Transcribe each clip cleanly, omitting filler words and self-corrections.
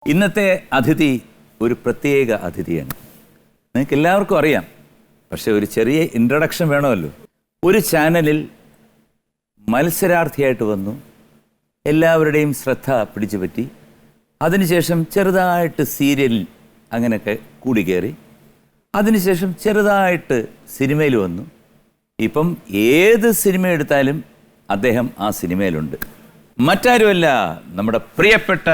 ഇന്നത്തെ അതിഥി ഒരു പ്രത്യേക അതിഥിയാണ്. നിങ്ങൾക്ക് എല്ലാവർക്കും അറിയാം, പക്ഷെ ഒരു ചെറിയ ഇൻട്രഡക്ഷൻ വേണമല്ലോ. ഒരു ചാനലിൽ മത്സരാർത്ഥിയായിട്ട് വന്നു, എല്ലാവരുടെയും ശ്രദ്ധ പിടിച്ചു പറ്റി. അതിനുശേഷം ചെറുതായിട്ട് സീരിയലിൽ അങ്ങനെയൊക്കെ കൂടി കയറി. അതിനുശേഷം ചെറുതായിട്ട് സിനിമയിൽ വന്നു. ഇപ്പം ഏത് സിനിമ എടുത്താലും അദ്ദേഹം ആ സിനിമയിലുണ്ട്. മറ്റാരുമല്ല, നമ്മുടെ പ്രിയപ്പെട്ട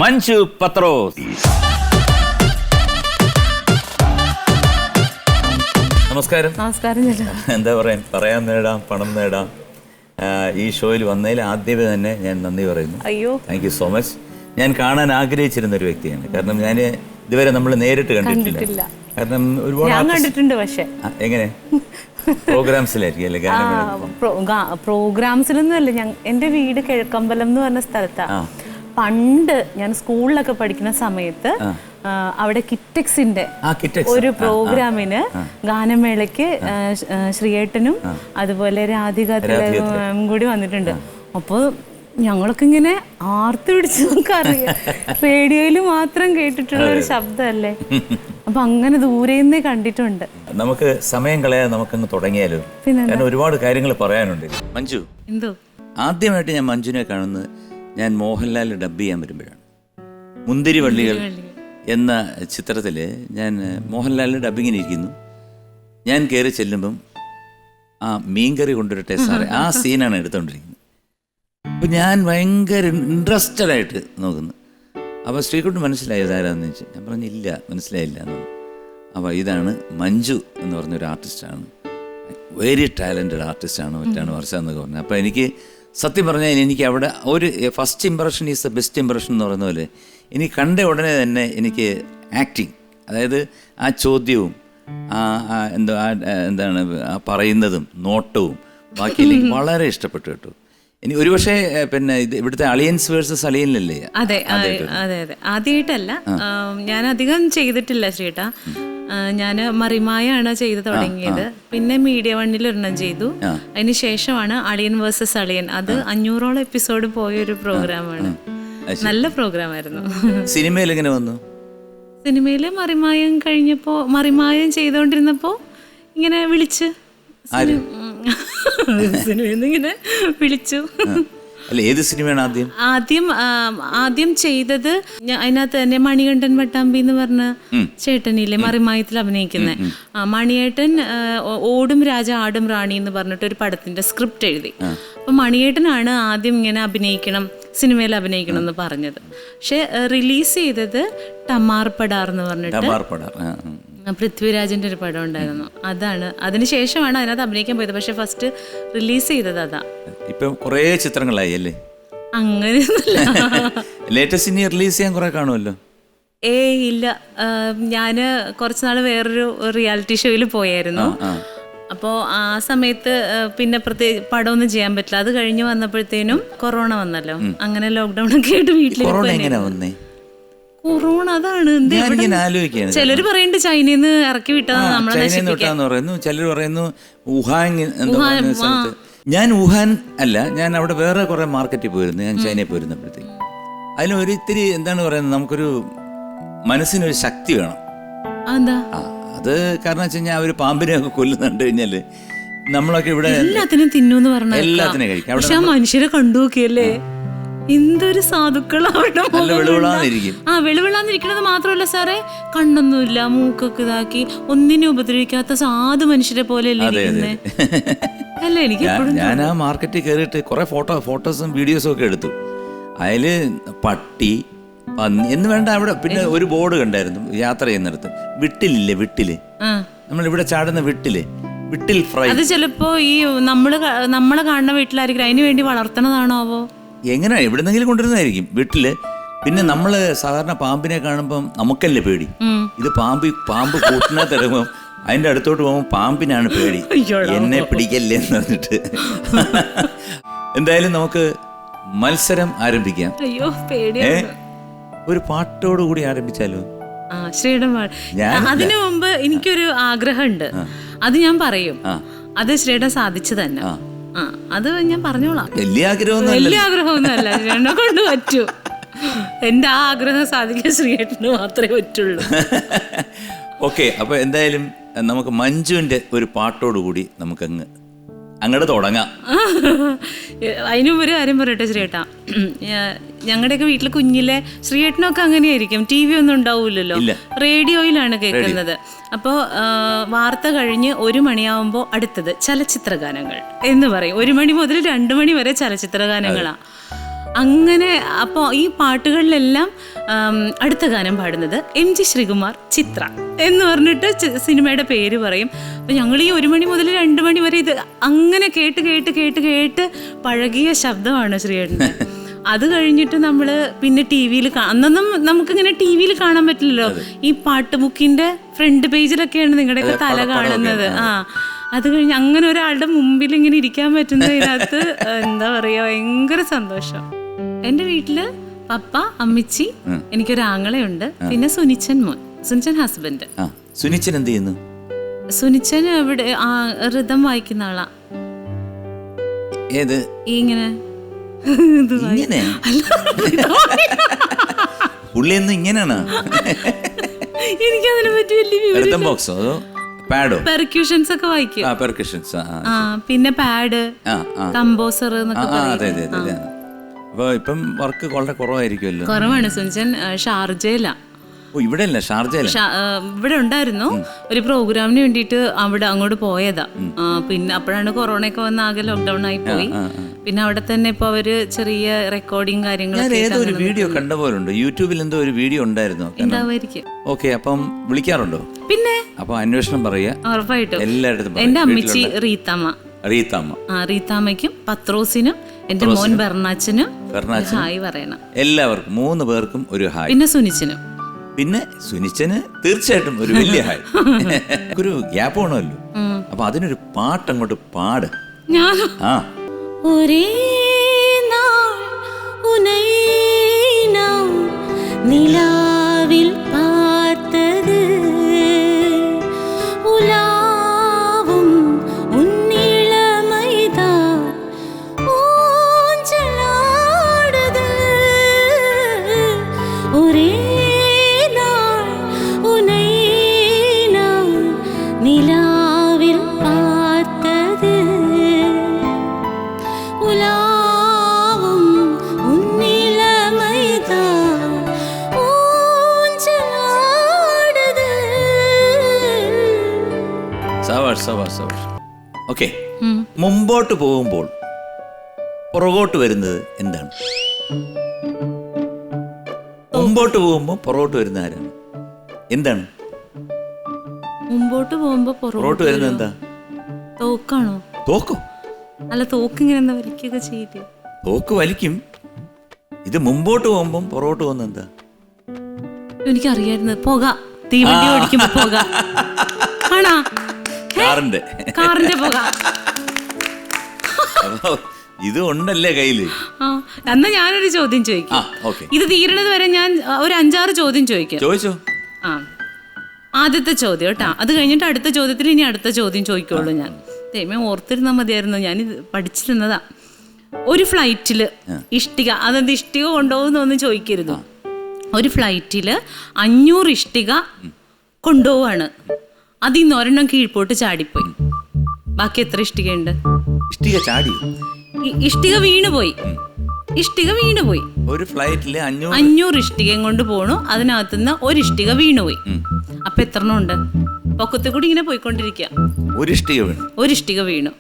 മഞ്ജു പത്രോസ്. നമസ്കാരം. നമസ്കാരം. എന്താ പറയാൻ നേടാം, പണം നേടാം. ഈ ഷോയിൽ വന്നതിൽ ആദ്യമേ തന്നെ ഞാൻ നന്ദി പറയുന്നു. അയ്യോ, താങ്ക് യു സോ മച്ച്. ഞാൻ കാണാൻ ആഗ്രഹിച്ചിരുന്ന ഒരു വ്യക്തിയാണ്. കാരണം ഞാൻ ഇതുവരെ നമ്മൾ നേരിട്ട് കണ്ടിട്ടില്ല. കാരണം ഒരുപാട് കണ്ടിട്ടുണ്ട്. പക്ഷേ എങ്ങനെ പ്രോഗ്രാംസിലായിരിക്കും അല്ലേ? പ്രോഗ്രാംസിലൊന്നുമല്ല. എൻ്റെ വീട് കിഴക്കമ്പലം എന്ന് പറഞ്ഞ സ്ഥലത്താണ്. പണ്ട് ഞാൻ സ്കൂളിലൊക്കെ പഠിക്കുന്ന സമയത്ത് അവിടെ കിറ്റക്സിന്റെ ഒരു പ്രോഗ്രാമിന് ഗാനമേളയ്ക്ക് ശ്രീയേട്ടനും അതുപോലെ രാധിക തിലകനും കൂടി വന്നിട്ടുണ്ട്. അപ്പോൾ ഞങ്ങളൊക്കെ ഇങ്ങനെ ആർത്ത് പിടിച്ച് നമുക്കറിയാം, റേഡിയോയിൽ മാത്രം കേട്ടിട്ടുള്ള ഒരു ശബ്ദമല്ലേ. അപ്പൊ അങ്ങനെ ദൂരെന്നേ കണ്ടിട്ടുണ്ട്. നമുക്ക് സമയം കളയാതെ നമുക്കങ്ങ് തുടങ്ങിയാലോ? കാരണം ഒരുപാട് കാര്യങ്ങൾ പറയാനുണ്ട്. മഞ്ജു, എന്തോ ആദ്യമായിട്ട് ഞാൻ മഞ്ജുവിനെ കാണുന്നത് ഞാൻ മോഹൻലാൽ ഡബ് ചെയ്യാൻ വരുമ്പോഴാണ്. മുന്തിരിവള്ളികൾ എന്ന ചിത്രത്തിൽ ഞാൻ മോഹൻലാലിൻ്റെ ഡബിങ്ങിന് ഇരിക്കുന്നു. ഞാൻ കയറി ചെല്ലുമ്പം ആ മീൻകറി കൊണ്ടുവരട്ടെ സാറേ, ആ സീനാണ് എടുത്തുകൊണ്ടിരിക്കുന്നത്. അപ്പം ഞാൻ ഭയങ്കര ഇൻട്രസ്റ്റഡ് ആയിട്ട് നോക്കുന്നു. അപ്പോൾ ശ്രീകുട്ടി മനസ്സിലായത് ആരാന്ന് ചോദിച്ചു. ഞാൻ പറഞ്ഞു ഇല്ല, മനസ്സിലായില്ല എന്ന്. അപ്പോൾ ഇതാണ് മഞ്ജു എന്ന് പറഞ്ഞൊരു ആർട്ടിസ്റ്റാണ്, വെരി ടാലൻറ്റഡ് ആർട്ടിസ്റ്റാണ്, മറ്റാണ് വർഷ എന്നൊക്കെ പറഞ്ഞു. അപ്പോൾ എനിക്ക് സത്യം പറഞ്ഞാൽ എനിക്ക് അവിടെ ഒരു first impression is the best impression എന്ന് പറയുന്ന പോലെ എനിക്ക് കണ്ട ഉടനെ തന്നെ എനിക്ക് ആക്ടിങ്, അതായത് ആ ചോദ്യവും എന്താണ് ആ പറയുന്നതും നോട്ടവും ബാക്കി എനിക്ക് വളരെ ഇഷ്ടപ്പെട്ടു കേട്ടോ. ഇനി ഒരുപക്ഷെ പിന്നെ ഇവിടുത്തെ അളിയൻസ് വേഴ്സസ് അളിയനിലല്ലേ? അതെ അതെ അതെ. ആദ്യമായിട്ടല്ല, ഞാൻ അധികം ചെയ്തിട്ടില്ല ചേട്ടാ. ഞാൻ മറിമായാണ് ചെയ്ത് തുടങ്ങിയത്. പിന്നെ മീഡിയ വണ്ണിൽ ഒരെണ്ണം ചെയ്തു. അതിന് ശേഷമാണ് അളിയൻ വേഴ്സസ് അളിയൻ. അത് 500ഓളം എപ്പിസോഡ് പോയൊരു പ്രോഗ്രാമാണ്. നല്ല പ്രോഗ്രാം ആയിരുന്നു. സിനിമയിൽ എങ്ങനെ വന്നു? സിനിമയിൽ മറിമായം കഴിഞ്ഞപ്പോ, മറിമായം ചെയ്തോണ്ടിരുന്നപ്പോ ഇങ്ങനെ വിളിച്ച് സിനിമയിൽ ഇങ്ങനെ വിളിച്ചു. ഏത് സിനിമയാണ് ആദ്യം ചെയ്തത്? അതിനകത്ത് തന്നെ മണികണ്ഠൻ പട്ടാമ്പി എന്ന് പറഞ്ഞ ചേട്ടനില്ലേ മറിമായത്തിൽ അഭിനയിക്കുന്നത്. മണിയേട്ടൻ ഓടും രാജ ആടും റാണി എന്ന് പറഞ്ഞിട്ട് ഒരു പടത്തിന്റെ സ്ക്രിപ്റ്റ് എഴുതി. അപ്പൊ മണിയേട്ടനാണ് ആദ്യം ഇങ്ങനെ അഭിനയിക്കണം, സിനിമയിൽ അഭിനയിക്കണം എന്ന് പറഞ്ഞത്. പക്ഷെ റിലീസ് ചെയ്തത് ടമാർപടാർ എന്ന് പറഞ്ഞിട്ട് പൃഥ്വിരാജിന്റെ ഒരു പടം ഉണ്ടായിരുന്നു. അതാണ്, അതിനുശേഷമാണ് അതിനകത്ത് അഭിനയിക്കാൻ പോയത്. പക്ഷെ ഫസ്റ്റ് റിലീസ് ചെയ്തത് അതാ. ഇപ്പൊ കുറേ ചിത്രങ്ങളായി അല്ലേ? അങ്ങനെയൊന്നുമില്ല. ലേറ്റസ്റ്റ് ഇനി റിലീസ് ചെയ്യാൻ കുറെ കാണുമല്ലോ? ഇല്ല, ഞാന് കുറച്ചുനാള് വേറൊരു റിയാലിറ്റി ഷോയിൽ പോയായിരുന്നു. അപ്പോൾ ആ സമയത്ത് പിന്നെ പടമൊന്നും ചെയ്യാൻ പറ്റില്ല. അത് കഴിഞ്ഞ് വന്നപ്പോഴത്തേനും കൊറോണ വന്നല്ലോ. അങ്ങനെ ലോക്ക്ഡൌൺ ഒക്കെ ആയിട്ട് വീട്ടിലേക്ക്. കൊറോണ അതാണ്. ചിലര് പറയുന്നുണ്ട് ചൈനയിൽ നിന്ന് ഇറക്കി വിട്ടതാണ് നമ്മളെ പറയുന്നു, ചിലർ പറയുന്നു വുഹാൻ. ഞാൻ വുഹാൻ അല്ല, ഞാൻ അവിടെ വേറെ കുറെ മാർക്കറ്റിൽ പോയിരുന്നു. ഞാൻ ചൈനയിൽ പോയിരുന്നപ്പോഴത്തേക്ക് അതിന് ഒരിത്തിരി എന്താണ് പറയുന്നത്, നമുക്കൊരു മനസ്സിനൊരു ശക്തി വേണം. അത് കാരണം വെച്ച് കഴിഞ്ഞാൽ അവര് പാമ്പിനെ ഒക്കെ കൊല്ലുന്നുണ്ട് കഴിഞ്ഞാല് നമ്മളൊക്കെ ഇവിടെ എല്ലാത്തിനും തിന്നൂന്ന് പറഞ്ഞ എല്ലാത്തിനും കഴിക്കാം. പക്ഷെ ആ മനുഷ്യരെ കണ്ടു നോക്കിയല്ലേ, എന്തൊരു സാധുക്കളാണ്. വെളുവിളാന്നിരിക്കണത് മാത്രമല്ല സാറേ, കണ്ണൊന്നുമില്ല, മൂക്കൊക്കെ ഇതാക്കി ഒന്നിനും ഉപദ്രവിക്കാത്ത സാധു മനുഷ്യരെ പോലെ അല്ലേ. എനിക്ക് ഞാൻ ആ മാർക്കറ്റിൽ കയറിയിട്ട് കുറെ ഫോട്ടോസും വീഡിയോസും ഒക്കെ എടുത്തു. അതില് പട്ടി, പന്നി എന്ന് വേണ്ട. അവിടെ പിന്നെ ഒരു ബോർഡ് കണ്ടായിരുന്നു യാത്ര ചെയ്യുന്നിടത്ത്, വിട്ടിലില്ലേ, വിട്ടില് നമ്മളിവിടെ ചാടുന്ന വിട്ടിൽ ഫ്രൈ. അത് ചിലപ്പോ ഈ നമ്മളെ കാണുന്ന വീട്ടിലായിരിക്കും, അതിന് വേണ്ടി വളർത്തണതാണോ? എങ്ങനെ എവിടെന്നെങ്കിലും കൊണ്ടുവരുന്നതായിരിക്കും വീട്ടില്. പിന്നെ നമ്മള് സാധാരണ പാമ്പിനെ കാണുമ്പം നമുക്കല്ലേ പേടി. ഇത് പാമ്പ് കൂട്ടിനകത്ത് ഇറങ്ങുമ്പോൾ അതിന്റെ അടുത്തോട്ട് പോകുമ്പോൾ പാമ്പിനാണ് പേടി, എന്നെ പിടിക്കല്ലേ എന്ന് പറഞ്ഞിട്ട്. എന്തായാലും നമുക്ക് മത്സരം ആരംഭിക്കാം. ഒരു പാട്ടോട് കൂടി ആരംഭിച്ചാലോ? അതിനു മുമ്പ് എനിക്കൊരു ആഗ്രഹമുണ്ട്, അത് ഞാൻ പറയും. അത് ശ്രീയുടെ സാധിച്ചു തന്നെ. അത് ഞാൻ പറഞ്ഞോളാം. വലിയ ആഗ്രഹമൊന്നുമല്ല, എന്നെ കൊണ്ട് പറ്റൂ. എൻ്റെ ആ ആഗ്രഹം സാധിക്കാൻ ശ്രീയേട്ടന് മാത്രമേ പറ്റുള്ളൂ. ഓക്കെ, അപ്പോൾ എന്തായാലും നമുക്ക് മഞ്ജുവിൻ്റെ ഒരു പാട്ടോടുകൂടി നമുക്കങ്ങ് അങ്ങോട്ട് തുടങ്ങാം. അതിനും ഒരു കാര്യം പറയട്ടെ ശ്രീയേട്ടാ, ഞങ്ങളുടെയൊക്കെ വീട്ടിൽ കുഞ്ഞിലെ ശ്രീയേട്ടനൊക്കെ അങ്ങനെയായിരിക്കും, TV ഒന്നും ഉണ്ടാവില്ലല്ലോ, റേഡിയോയിലാണ് കേൾക്കുന്നത്. അപ്പോൾ വാർത്ത കഴിഞ്ഞ് 1 മണിയാവുമ്പോൾ അടുത്തത് ചലച്ചിത്ര ഗാനങ്ങൾ എന്ന് പറയും. 1 മണി മുതൽ 2 മണി വരെ ചലച്ചിത്ര ഗാനങ്ങളാണ്. അങ്ങനെ അപ്പോൾ ഈ പാട്ടുകളിലെല്ലാം അടുത്ത ഗാനം പാടുന്നത് MG ശ്രീകുമാർ ചിത്ര എന്ന് പറഞ്ഞിട്ട് സിനിമയുടെ പേര് പറയും. അപ്പം ഞങ്ങൾ ഈ 1 മണി മുതൽ 2 മണി വരെ ഇത് അങ്ങനെ കേട്ട് കേട്ട് കേട്ട് കേട്ട് പഴകിയ ശബ്ദമാണ് ശ്രീയേട്ടൻ്റെ. അത് കഴിഞ്ഞിട്ട് നമ്മൾ പിന്നെ TV-യിൽ അന്നൊന്നും നമുക്കിങ്ങനെ TV-യിൽ കാണാൻ പറ്റില്ലല്ലോ. ഈ പാട്ട് ബുക്കിൻ്റെ ഫ്രണ്ട് പേജിലൊക്കെയാണ് നിങ്ങളുടെയൊക്കെ തല കാണുന്നത്. അത് കഴിഞ്ഞ് അങ്ങനെ ഒരാളുടെ മുമ്പിൽ ഇങ്ങനെ ഇരിക്കാൻ പറ്റുന്നതിനകത്ത് എന്താ പറയുക, ഭയങ്കര സന്തോഷം. എൻ്റെ വീട്ടില് പപ്പ, അമ്മിച്ചി, എനിക്കൊരു ആങ്ങളയുണ്ട്, പിന്നെ സുനിച്ചൻ മോൻ, സുനിച്ചൻ ഹസ്ബൻഡ്. സുനിച്ചൻ എന്ത് ചെയ്യുന്നു? സുനിച്ചൻ ഇവിടെ ഋതം വായിക്കുന്ന ആളാ. ഏത്? ഇങ്ങനെ പുള്ളിയൊന്നും ഇങ്ങനെയാണ്. എനിക്കതിനെ പറ്റി വലിയ പെർക്യൂഷൻസ് ഒക്കെ വായിക്കും. പിന്നെ പാഡ്, കമ്പോസർ എന്നൊക്കെ പറയും. അപ്പൊ ഇപ്പം വർക്ക് വളരെ കുറവായിരിക്കുമല്ലോ? കുറവാണ്. സുനിച്ചൻ ഷാർജയിലാ. ഇവിടെ അല്ല, ഷാർജയില. ഇവിടെ ഉണ്ടായിരുന്നു, ഒരു പ്രോഗ്രാമിന് വേണ്ടിയിട്ട് അവിടെ അങ്ങോട്ട് പോയതാ. പിന്നെ അപ്പോഴാണ് കൊറോണയൊക്കെ വന്ന് ആകെ ലോക്ക്ഡൌൺ ആയി പോയി. പിന്നെ അവിടെ തന്നെ ഇപ്പൊ അവര് ചെറിയ റെക്കോർഡിങ് കാര്യങ്ങളൊക്കെ വീഡിയോ കണ്ട പോലുണ്ട് യൂട്യൂബിൽ. എന്തോ ഒരു വീഡിയോ ഉണ്ടായിരുന്നു. ഓക്കെ, അപ്പം വിളിക്കാറുണ്ടോ? പിന്നെ അപ്പൊ അന്വേഷണം പറയാ. ഉറപ്പായിട്ടും എല്ലായിടത്തും. എന്റെ അമ്മച്ചി റീത്തമ്മ, റീത്താമ്മയ്ക്കും പത്രോസിനും എന്റെ മോൻ ബെർണാച്ചനും ഹായ് പറയണം. എല്ലാവർക്കും 3 പേർക്കും ഒരു ഹായ്. പിന്നെ സുനിച്ചനും. പിന്നെ സുനിച്ചന് തീർച്ചയായിട്ടും ഒരു വലിയ ഹായ്. ഒരു ഗ്യാപ്പ് വേണമല്ലോ, അപ്പൊ അതിനൊരു പാട്ട് അങ്ങോട്ട് പാട്. ഒരേ നാൾ ഉനൈ നാം നിലാവിൽ பார்த்தது ഉലാവും ഉന്നിളമൈதான் ஊஞ்சலாடுது ഒരേ നാൾ ഉനൈ നാം നിലാവിൽ பார்த்தது ഉലാവും ഉന്നിളമൈதான் ஊஞ்சலாடுது. ഓക്കെ, മുമ്പോട്ട് പോകുമ്പോൾ പുറകോട്ട് വരുന്നത് എന്താണ്? മുമ്പോട്ട് പോകുമ്പോൾ പുറകോട്ട് വരുന്ന ആരാണ്? എന്താണ് മുമ്പോട്ട് പോകുമ്പോ പുറകോട്ട് വരുന്നത്? എന്താ? തോക്കാണോ? തോക്കോ? അല്ല, തോക്ക് ഇങ്ങനെ എന്താ വലിക്കുകയൊക്കെ ചെയ്യില്ലേ? തോക്ക് വലിക്കും. ഇത് മുമ്പോട്ട് പോകുമ്പോൾ പുറകോട്ട് പോകുന്നത് എന്താ? എനിക്കറിയായിരുന്നു. പുക, തീവണ്ടി ഓടിക്കുമ്പോ പുക ആണോ? കാറിന്റെ പുക. ഇത് ഉണ്ടല്ലേ കയ്യില്? എന്നാ ഞാനൊരു ചോദ്യം ചോദിക്കാം. ഇത് തീരണത് വരെ ഞാൻ ഒരു 5-6 ചോദ്യം ചോദിക്കാം. ചോദിച്ചോ. ആദ്യത്തെ ചോദ്യം കേട്ടാ. അത് കഴിഞ്ഞിട്ട് അടുത്ത ചോദ്യത്തിന് ഇനി അടുത്ത ചോദ്യം ചോദിക്കുള്ളൂ. ഞാൻ ഓർത്തിരുന്നാൽ മതിയായിരുന്നു, ഞാൻ പഠിച്ചിരുന്നതാ. ഒരു ഫ്ലൈറ്റില് ഇഷ്ടിക, അതെന്ത് ഇഷ്ടിക കൊണ്ടുപോകുന്നൊന്നും ചോദിക്കരുത്. ഒരു ഫ്ലൈറ്റില് 500 ഇഷ്ടിക കൊണ്ടുപോവാണ്. അതിൽ നിന്ന് 1 കീഴ്പോട്ട് ചാടിപ്പോയി. ബാക്കി എത്ര ഇഷ്ടികയുണ്ട്? ഇഷ്ടിക ചാടി, ഇഷ്ടിക വീണുപോയി. ഒരു ഫ്ലൈറ്റില് 500 ഇഷ്ടികയും കൊണ്ട് പോണു. അതിനകത്തുനിന്ന് 1 ഇഷ്ടിക വീണുപോയി. അപ്പൊ എത്ര ഉണ്ട്? പൊക്കത്തെ കൂടി ഇങ്ങനെ പോയിക്കൊണ്ടിരിക്കുക. ഒരു ഇഷ്ടിക വീണു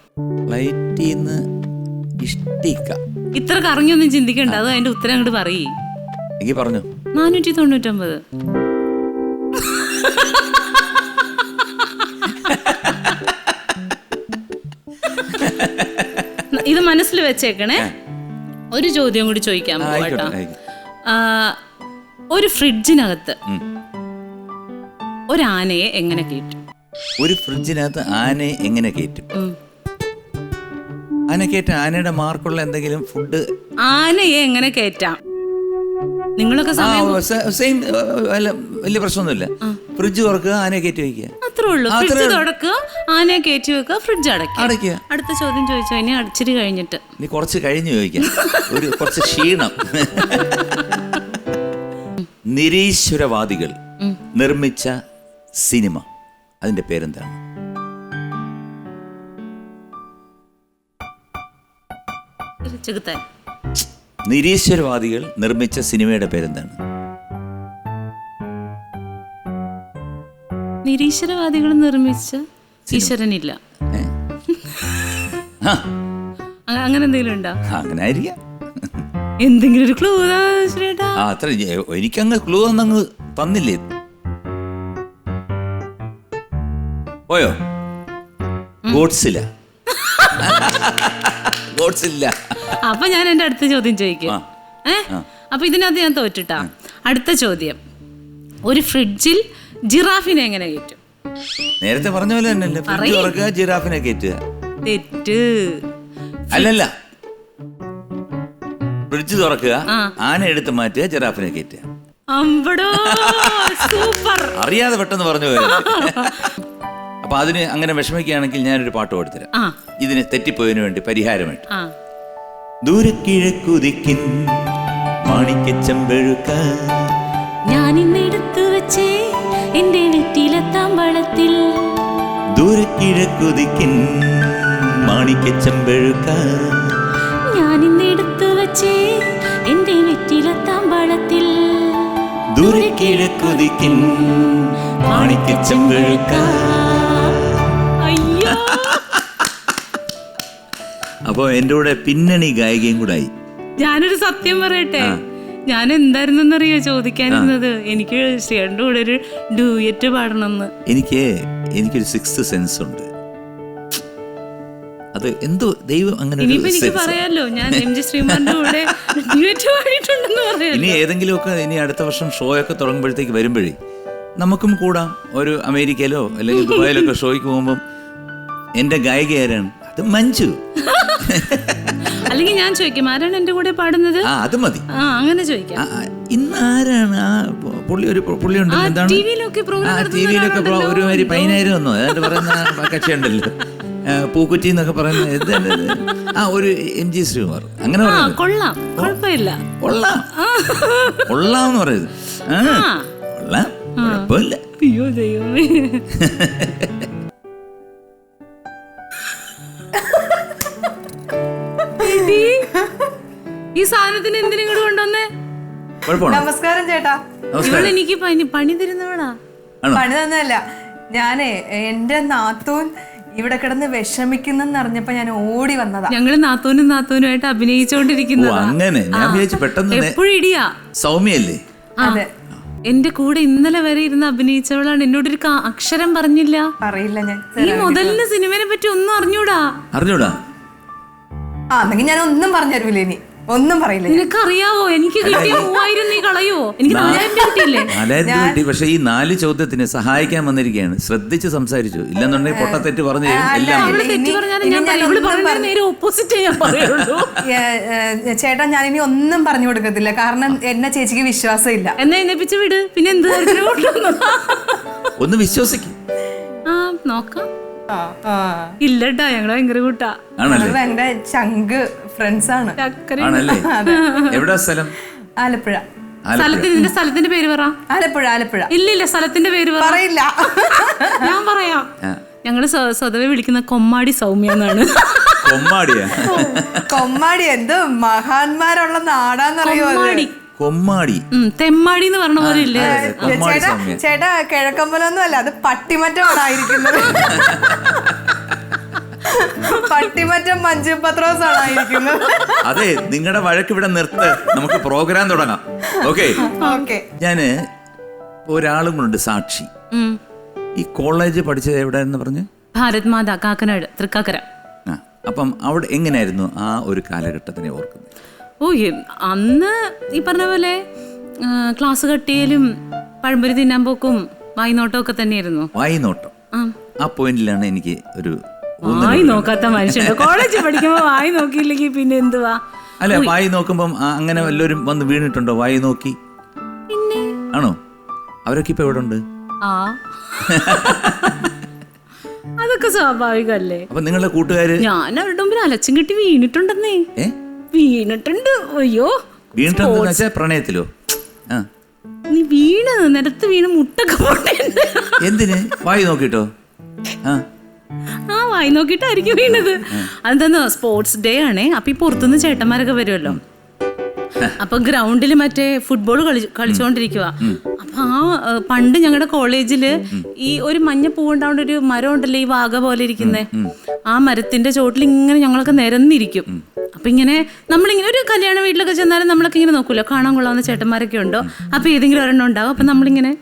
ഫ്ലൈറ്റിന്ന്. ഇത്ര കറങ്ങിയൊന്നും ചിന്തിക്കണ്ട, അത് അതിന്റെ ഉത്തരം അങ്ങോട്ട് പറയേ. പറഞ്ഞു 499. ഇത് മനസ്സിൽ വെച്ചേക്കണേ. ഒരു ചോദ്യം കൂടി ചോദിക്കാൻ പോകട്ടോ. ഒരു ഫ്രിഡ്ജിനകത്ത് ഒരു ആനയെ എങ്ങനെ കയറ്റും? ഒരു ഫ്രിഡ്ജിനകത്ത് ആനയെ എങ്ങനെ കയറ്റും? ആന കയറ്റാൻ ആനയുടെ മാർക്കുള്ള എന്തെങ്കിലും ഫുഡ്. ആനയെ എങ്ങനെ കയറ്റാം? നിങ്ങളൊക്കെ സെയിം, വലിയ പ്രശ്നമൊന്നുമില്ല. ഫ്രിഡ്ജ് തുറക്കുക, ആനയെ കയറ്റി വയ്ക്കുക, അത്രേ ഉള്ളൂ. ഫ്രിഡ്ജ് തുറക്കുക, ആനയെ കയറ്റി വെക്കുക, ഫ്രിഡ്ജ് അടയ്ക്കുക. അടുത്ത ചോദ്യം ചോദിച്ചോ. ഇനി അടിച്ചിട്ട് കഴിഞ്ഞിട്ട് നീ കുറച്ച് കഴിഞ്ഞ് ചോദിക്കാം. കുറച്ച് ക്ഷീണം. നിരീശ്വരവാദികൾ നിർമ്മിച്ച സിനിമ, അതിന്റെ പേരെന്താണ്? നിരീശ്വരവാദികൾ നിർമ്മിച്ച സിനിമയുടെ പേരെന്താണ്? നിരീശ്വരവാദികൾ നിർമ്മിച്ച ഈശ്വരനില്ല, അങ്ങനെ എന്തെങ്കിലും ഉണ്ടോ? അങ്ങനെ ആയിരിക്കാം. എന്തെങ്കിലും ഒരു ക്ലൂ ചേട്ടാ. അത്ര എനിക്കങ്ങ് ക്ലൂ ഒന്നങ്ങ് തന്നില്ലേ? പോയോ? ഗോഡ്സില്ല. ഗോഡ്സില്ല. അപ്പൊ ഞാൻ എന്റെ അടുത്ത ചോദ്യം ചോദിക്കാം. അപ്പൊ ഇതിനകത്ത് ഞാൻ തോറ്റിട്ടാ. അടുത്ത ചോദ്യം, ഒരു ഫ്രിഡ്ജിൽ ജിറാഫിനെ എങ്ങനെ കയറ്റും? നേരത്തെ പറഞ്ഞ പോലെ തന്നെ, ഫ്രിഡ്ജ് തുറക്കുക, ജിറാഫിനെ കയറ്റുക. തെറ്റ്. അല്ലല്ല, ഫ്രിഡ്ജ് തുറക്കുക, ആന എടുത്ത് മാറ്റുക, ജിറാഫിനെ കയറ്റുക. സൂപ്പർ. അറിയാതെ പെട്ടെന്ന് പറഞ്ഞു പോയത്. അപ്പൊ അതിന് അങ്ങനെ വിഷമിക്കുകയാണെങ്കിൽ ഞാനൊരു പാട്ട് പാടിത്തരാം, ഇതിന് തെറ്റിപ്പോയതിനു വേണ്ടി പരിഹാരമായിട്ട്. ദൂരക്കിഴക്കുതിക്കിൻ മാണിക്കച്ചമ്പഴുക്ക, ഞാൻ ഇന്നെടുത്തു വെച്ചേ എന്റെ വെറ്റിലത്താമ്പഴത്തിൽ. ദൂരക്കിഴക്കുതിക്കിൻ മാണിക്കച്ചമ്പഴുക്ക, ഞാൻ ഇന്നെടുത്തു വെച്ചേ എന്റെ വെറ്റിലത്താമ്പഴത്തിൽ. ദൂരക്കിഴക്കുതിക്കിൻ മാണിക്കച്ചമ്പഴുക്ക. അയ്യോ. അപ്പൊ എന്റെ കൂടെ പിന്നണി ഗായികയും കൂടെ ആയി. ഞാനൊരു സത്യം പറയട്ടെ, ഞാൻ എന്തായിരുന്നറിയോ ചോദിക്കാനിരുന്നത്, എനിക്ക് ശ്രീയുടെ കൂടെ ഒരു ഡ്യൂയറ്റ് പാടണമെന്ന്. എനിക്കൊരു സിക്സ്ത് സെൻസ് ഉണ്ട്. അത് എന്തോ ദൈവം അങ്ങനെ. എനിക്ക് പറയാലോ, ഞാൻ എം ജി ശ്രീമാന്റെ കൂടെ ഡ്യൂയറ്റ് പാടിയിട്ടുണ്ടെന്ന് പറയാം. ഇനി ഏതെങ്കിലുമൊക്കെ ഇനി അടുത്ത വർഷം ഷോ ഒക്കെ തുടങ്ങുമ്പോഴത്തേക്ക് വരുമ്പോഴേ നമുക്കും കൂടാം. ഒരു അമേരിക്കയിലോ അല്ലെങ്കിൽ ദുബായിലൊക്കെ ഷോയ്ക്ക് പോകുമ്പോൾ എന്റെ ഗായിക ആരാണ്? അത് മഞ്ജു. അല്ലെങ്കിൽ ഞാൻ ചോദിക്കും, ആരാണ് എന്റെ കൂടെ പാടുന്നത്? അത് മതി. അങ്ങനെ ചോദിക്കാം. ഇന്ന് ആരാണ് ആ പുള്ളി ഉണ്ട്, എന്താണ് ടിവിയിലൊക്കെ ഒരുമാതിരി പൈനായിരം ഒന്നോ ഏതാണ്ട് പറയുന്ന കക്ഷിയുണ്ടല്ലോ, പൂക്കുറ്റി എന്നൊക്കെ പറയുന്നത്, ഒരു എം ജി ശ്രീകുമാർ. അങ്ങനെ കൊള്ളാം, കുഴപ്പമില്ല, കൊള്ളാന്ന് പറയുന്നത്. കൊള്ളാം, കുഴപ്പമില്ല. അയ്യോ ദൈവമേ. ഈ സാധനത്തിന് എന്തിനും ഇങ്ങോട്ട് കൊണ്ടുവന്നേ? നമസ്കാരം ചേട്ടാ. എനിക്ക് പണി തരുന്നവളാ. പണി തന്നല്ല, ഞാനേ എന്റെ നാത്തൂൻ ഇവിടെ കിടന്ന് വിഷമിക്കുന്നെന്ന് അറിഞ്ഞപ്പോ ഞാൻ ഓടി വന്നതാ. ഞങ്ങള് നാത്തൂനുമായിട്ട് അഭിനയിച്ചോണ്ടിരിക്കുന്നതാ. എപ്പോഴും ഇടിയാ. സൗമ്യല്ലേ? അതെ, എന്റെ കൂടെ ഇന്നലെ വരെ ഇരുന്ന് അഭിനയിച്ചവളാണ്. എന്നോടൊരു അക്ഷരം പറഞ്ഞില്ല. അറിയില്ല. ഞാൻ ഈ മുതലിന് സിനിമയെ പറ്റി ഒന്നും അറിഞ്ഞൂടാ. എന്നെങ്കിൽ ഞാൻ ഒന്നും പറഞ്ഞു തരൂല, ഇനി ഒന്നും പറയില്ല. നിനക്കറിയാവോ എനിക്ക് കിട്ടിയ 3000 നീ കളയോ? എനിക്ക് 4000 കിട്ടിയില്ലേ? 4000 കിട്ടി. പക്ഷെ ഈ 4 ചോദ്യത്തിന് സഹായിക്കാൻ വന്നിരിക്കുകയാണ്. ശ്രദ്ധിച്ച് സംസാരിച്ചു, ഇല്ലെന്നുണ്ടെങ്കിൽ പൊട്ടത്തെറ്റ് പറഞ്ഞു തരും. ചേട്ടാ, ഞാൻ ഇനി ഒന്നും പറഞ്ഞു കൊടുക്കത്തില്ല, കാരണം എന്നെ ചേച്ചിക്ക് വിശ്വാസം ഇല്ല. എന്നാ എന്നെപ്പിച്ച് വിട്. പിന്നെ എന്ത് ഒന്ന് വിശ്വസിക്കും. നോക്കാം. ഇല്ലട്ടാ, ഞങ്ങള് ഭയങ്കര കൂട്ടാ. ഭയങ്കര ചങ്ക് ഫ്രണ്ട്സ് ആണ്. എവിടാ സ്ഥലം? ആലപ്പുഴ. സ്ഥലത്തിന്റെ പേര് പറ. ആലപ്പുഴ. ഇല്ല, സ്ഥലത്തിന്റെ പേര് പറയില്ല. ഞാൻ പറയാം. ഞങ്ങള് സ്വതവേ വിളിക്കുന്ന കൊമ്മാടി സൗമ്യ എന്നാണ്. കൊമ്മാടി എന്ത് മഹാന്മാരുള്ള നാടാന്നറിയോ? കൊമ്മാടി, തെമ്മാടി എന്ന് പറഞ്ഞ പോലെ ഇല്ലേ? ചേട്ടാ, കിഴക്കമ്പലൊന്നും അല്ല, അത് പട്ടിമറ്റമാണ് ആയിരിക്കുന്നത്. പട്ടിമറ്റം മഞ്ജു പത്രോസാണ് ആയിരിക്കുന്നത്. അതെ, നിങ്ങളുടെ വഴക്ക് ഇവിടെ നിർത്ത്, നമുക്ക് പ്രോഗ്രാം തുടങ്ങാം. ഓക്കെ. ഞാന് ഒരാളും കൊണ്ട് സാക്ഷി. ഈ കോളേജ് പഠിച്ചത് എവിടെയെന്ന് പറഞ്ഞു? ഭാരത് മാതാ, കാക്കനാട്, തൃക്കാക്കര. അപ്പം അവിടെ എങ്ങനെയായിരുന്നു ആ ഒരു കാലഘട്ടത്തിനെ ഓർക്കുന്നത്? അന്ന് ഈ പറഞ്ഞ പോലെ ക്ലാസ് കട്ടിയലും പഴംപൊരി തിന്നാൻ പോക്കും വായിനോട്ടം ഒക്കെ തന്നെയായിരുന്നു. വായിനോട്ടം ആ പോയിന്റിലാണ് എനിക്ക് ഒരു വായി നോക്കാത്ത മനുഷ്യണ്ട്. കോളേജിൽ പഠിക്കുമ്പോ വായി നോക്കിയില്ലെങ്കിൽ പിന്നെ എന്തുവാ? അല്ല, വായി നോക്കുമ്പം അങ്ങനെ വല്ലവരും വന്ന് വീണിട്ടുണ്ടോ വായി നോക്കി? പിന്നെ ആണോ? അവരൊക്കെ ഇപ്പൊ എവിടെ ഉണ്ട്? അതൊക്കെ സ്വാഭാവികല്ലേ. അപ്പൊ നിങ്ങളുടെ കൂട്ടുകാര്? ഞാൻ അവരുടെ മുമ്പിൽ അലച്ചും കെട്ടി വീണിട്ടുണ്ടെന്നേ. വീണിട്ടുണ്ട്. അയ്യോ, വീണിട്ടുണ്ടെന്ന് വെച്ചാ പ്രണയത്തിലോ? നീ നിലത്ത് വീണ് മുട്ടൊക്കെ പോട്ടുണ്ട്. എന്തിന്? വായി നോക്കിട്ടോ? ആ വായി നോക്കിട്ടായിരിക്കും വീണത്. അതെന്താ സ്പോർട്സ് ഡേ ആണേ. അപ്പൊ ഈ പുറത്തുനിന്ന് ചേട്ടന്മാരൊക്കെ വരുമല്ലോ. അപ്പൊ ഗ്രൗണ്ടിൽ മറ്റേ ഫുട്ബോൾ കളിച്ചോണ്ടിരിക്കുക. അപ്പൊ പണ്ട് ഞങ്ങളുടെ കോളേജില് ഈ ഒരു മഞ്ഞ പൂവുണ്ടാവുന്ന ഒരു മരം ഉണ്ടല്ലോ, ഈ വാഗ പോലെ ഇരിക്കുന്നേ, ആ മരത്തിന്റെ ചോട്ടിൽ ഇങ്ങനെ ഞങ്ങളൊക്കെ നിരന്നിരിക്കും. അപ്പൊ ഇങ്ങനെ നമ്മളിങ്ങനെ ഒരു കല്യാണ വീട്ടിലൊക്കെ ചെന്നാലും നമ്മളൊക്കെ ഇങ്ങനെ നോക്കൂല്ലോ, കാണാൻ കൊള്ളാവുന്ന ചേട്ടന്മാരൊക്കെ ഉണ്ടോ. അപ്പൊ ഏതെങ്കിലും ഒരെണ്ണം ഉണ്ടാവും. അപ്പൊ നമ്മളിങ്ങനെ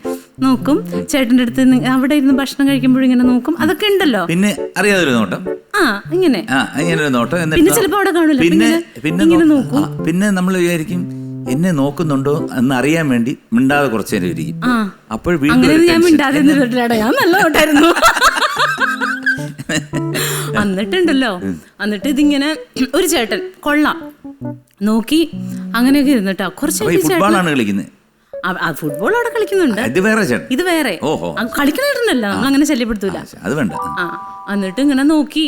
നോക്കും, ചേട്ടന്റെ അടുത്ത് അവിടെ ഇരുന്ന് ഭക്ഷണം കഴിക്കുമ്പോഴും ഇങ്ങനെ നോക്കും. അതൊക്കെ ഉണ്ടല്ലോ. പിന്നെ അറിയാതൊരു നോട്ടം. ഇങ്ങനെ നോട്ടം. പിന്നെ ചിലപ്പോ അവിടെ കാണൂല്ലോ, ഇങ്ങനെ നോക്കും. പിന്നെ നമ്മൾ വിചാരിക്കും എന്നെ നോക്കുന്നുണ്ടോ എന്ന് അറിയാൻ വേണ്ടി മിണ്ടാതെ കുറച്ചു നേരം ഇരിക്കും. അപ്പോൾ ഞാൻ മിണ്ടാതെ ഞാൻ നല്ല നോട്ടായിരുന്നു. എന്നിട്ടുണ്ടല്ലോ, എന്നിട്ട് ഇതിങ്ങനെ ഒരു ചേട്ടൻ കൊള്ളാം നോക്കി അങ്ങനെയൊക്കെ ഇരുന്നിട്ടാ കുറച്ച് ഫുട്ബോളാണ് കളിക്കുന്നത്. ഫുട്ബോൾ അവിടെ കളിക്കുന്നുണ്ട്. ഇത് വേറെ കളിക്കണായിരുന്നല്ലോ, നമ്മൾ അങ്ങനെ ശല്യപ്പെടുത്തൂല. അത് വേണ്ട. എന്നിട്ട് ഇങ്ങനെ നോക്കി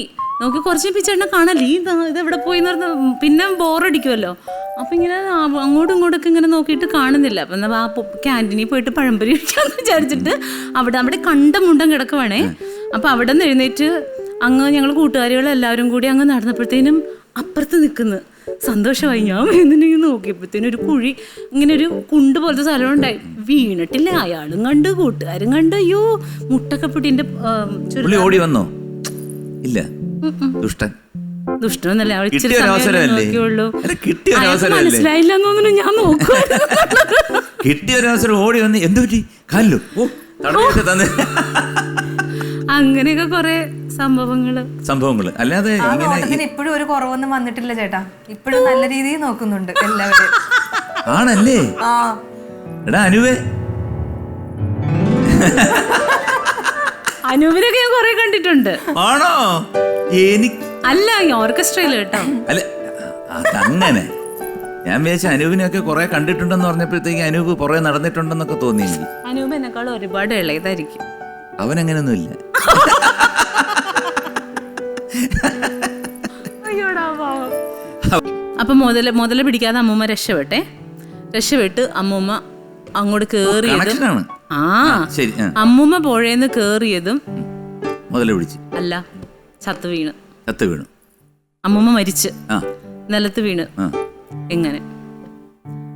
കുറച്ച് ചേട്ടനെ കാണല്ലേ, ഇത് എവിടെ പോയി പറഞ്ഞ പിന്നെ ബോറടിക്കുമല്ലോ. അപ്പൊ ഇങ്ങനെ അങ്ങോട്ടും ഇങ്ങോട്ടൊക്കെ ഇങ്ങനെ നോക്കിയിട്ട് കാണുന്നില്ല. അപ്പൊ എന്നാ ആ ക്യാൻറ്റീനിൽ പോയിട്ട് പഴംപൊരി കഴിക്കാന്ന് വിചാരിച്ചിട്ട് അവിടെ കണ്ട മുണ്ടം കിടക്കുവാണേ. അപ്പൊ അവിടെ നിന്ന് എഴുന്നേറ്റ് അങ്ങ് ഞങ്ങൾ കൂട്ടുകാരികളെല്ലാവരും കൂടി അങ്ങ് നടന്നപ്പോഴത്തേനും അപ്പുറത്ത് നിൽക്കുന്നു. സന്തോഷമായി. ഞാൻ വേദനയിൽ നോക്കിയപ്പോഴത്തേനും ഒരു കുഴി, ഇങ്ങനെ ഒരു കുണ്ട് പോലത്തെ സ്ഥലം ഉണ്ടായി. വീണിട്ടില്ല, അയാളും കണ്ട് കൂട്ടുകാരും കണ്ട്. അയ്യോ മുട്ടൊക്കെ പിടിന്റെ ഓടി വന്നോ? ഇല്ല, ദുഷ്ടനൊന്നല്ല, മനസ്സിലായില്ലെന്നൊന്നും ഞാൻ നോക്കുവായിരുന്നു. കിട്ടിയ ഒരു അവസരം ഓടി വന്ന് എന്ത് പറ്റി കാലിലോ? അങ്ങനെയൊക്കെ കൊറേ സംഭവങ്ങള്. അല്ലാതെ ഇപ്പോഴും ഒരു കുറവൊന്നും വന്നിട്ടില്ല ചേട്ടാ. ഇപ്പോഴും നല്ല രീതിയിൽ നോക്കുന്നുണ്ട് എല്ലാവരും. ആണല്ലേ? എടാ അനുവേ, അനൂപിനൊക്കെ ഞാൻ കൊറേ കണ്ടിട്ടുണ്ട്. ആണോ? അല്ല, ഓർക്കസ്ട്രയില് കേട്ടോ. അല്ല അതങ്ങനെ ഞാൻ വിചാരിച്ച അനൂപിനെയൊക്കെ കുറെ കണ്ടിട്ടുണ്ടെന്ന് പറഞ്ഞപ്പോഴത്തേക്ക് അനൂപ് കുറെ നടന്നിട്ടുണ്ടെന്നൊക്കെ തോന്നി എനിക്ക്. അനൂപ് എന്നെക്കാളും ഒരുപാട് ഇളയതായിരിക്കും. അവനങ്ങനെയൊന്നുമില്ല. അപ്പൊ മുതല പിടിക്കാതെ അമ്മൂമ്മ രക്ഷപ്പെട്ട് അമ്മൂമ്മ അങ്ങോട്ട് കേറിയതും അമ്മൂമ്മ പുഴയെന്ന് കേറിയതും മുതല പിടിച്ച് അല്ല, ചത്തു വീണു. അമ്മൂമ്മ മരിച്ച് നിലത്ത് വീണ്. എങ്ങനെ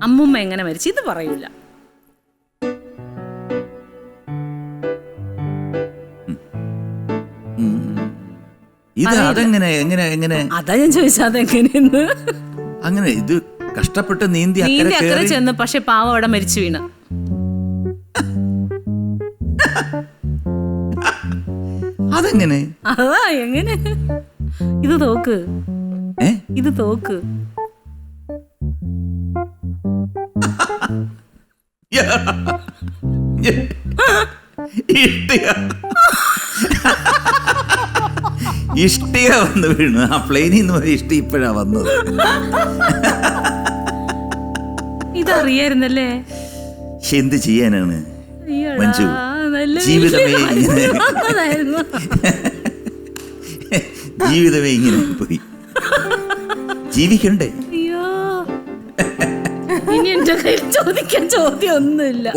അമ്മൂമ്മ എങ്ങനെ മരിച്ചു ഇത് പറയൂല. അതാ ഞാൻ ചോദിച്ചത് അതെങ്ങനെയെന്ന്. അങ്ങനെ ഇത് കഷ്ടപ്പെട്ട് നീന്തി അക്കരെ ചെന്ന്, പക്ഷെ പാവം അവിടെ മരിച്ചു വീണ. അതെങ്ങനെ? അതാ എങ്ങനെ? ഇത് തോക്ക്. ഇഷ്ടിക വന്ന് വീണു. ആ പ്ലെയിനിൽ നിന്ന് പോയി ഇഷ്ടി ഇപ്പോഴാ വന്നത്. ഇതറിയായിരുന്നല്ലേ? എന്ത് ചെയ്യാനാണ് മഞ്ജു, ജീവിതമേ ഇങ്ങനെ പോയി. ജീവിക്കണ്ടേ?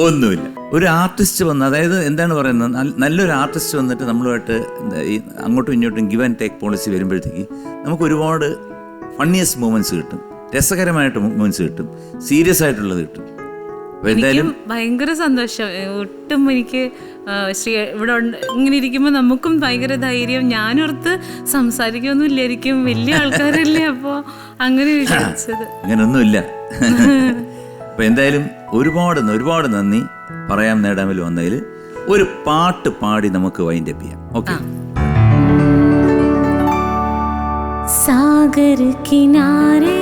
ഒന്നുമില്ല. ഒരു ആർട്ടിസ്റ്റ് വന്ന്, അതായത് എന്താണ് പറയുന്നത്, നല്ലൊരു ആർട്ടിസ്റ്റ് വന്നിട്ട് നമ്മളുമായിട്ട് ഈ അങ്ങോട്ടും ഇങ്ങോട്ടും ഗിവ് ആൻഡ് ടേക്ക് പോളിസി വരുമ്പോഴത്തേക്ക് നമുക്ക് ഒരുപാട് ഫണ്ണിയസ്റ്റ് മൂമെന്റ്സ് കിട്ടും, രസകരമായിട്ട് മൂമെന്റ്സ് കിട്ടും, സീരിയസ് ആയിട്ടുള്ളത് കിട്ടും. എനിക്കും ഭയങ്കര സന്തോഷം. ഒട്ടും എനിക്ക് ഇവിടെ ഇങ്ങനെ ഇരിക്കുമ്പോൾ നമുക്കും ഭയങ്കര ധൈര്യം. ഞാനോർത്ത് സംസാരിക്കൊന്നും ഇല്ലായിരിക്കും, വലിയ ആൾക്കാരല്ലേ, അപ്പോ അങ്ങനെ വിചാരിച്ചത്. അങ്ങനൊന്നുമില്ല. അപ്പൊ എന്തായാലും ഒരുപാട് നന്ദി പറയാം നേടാമിൽ വന്നതിൽ. ഒരു പാട്ട് പാടി നമുക്ക് വൈൻഡ് അപ്പ് ചെയ്യാം. ഓക്കെ. സാഗർ കിനാരെ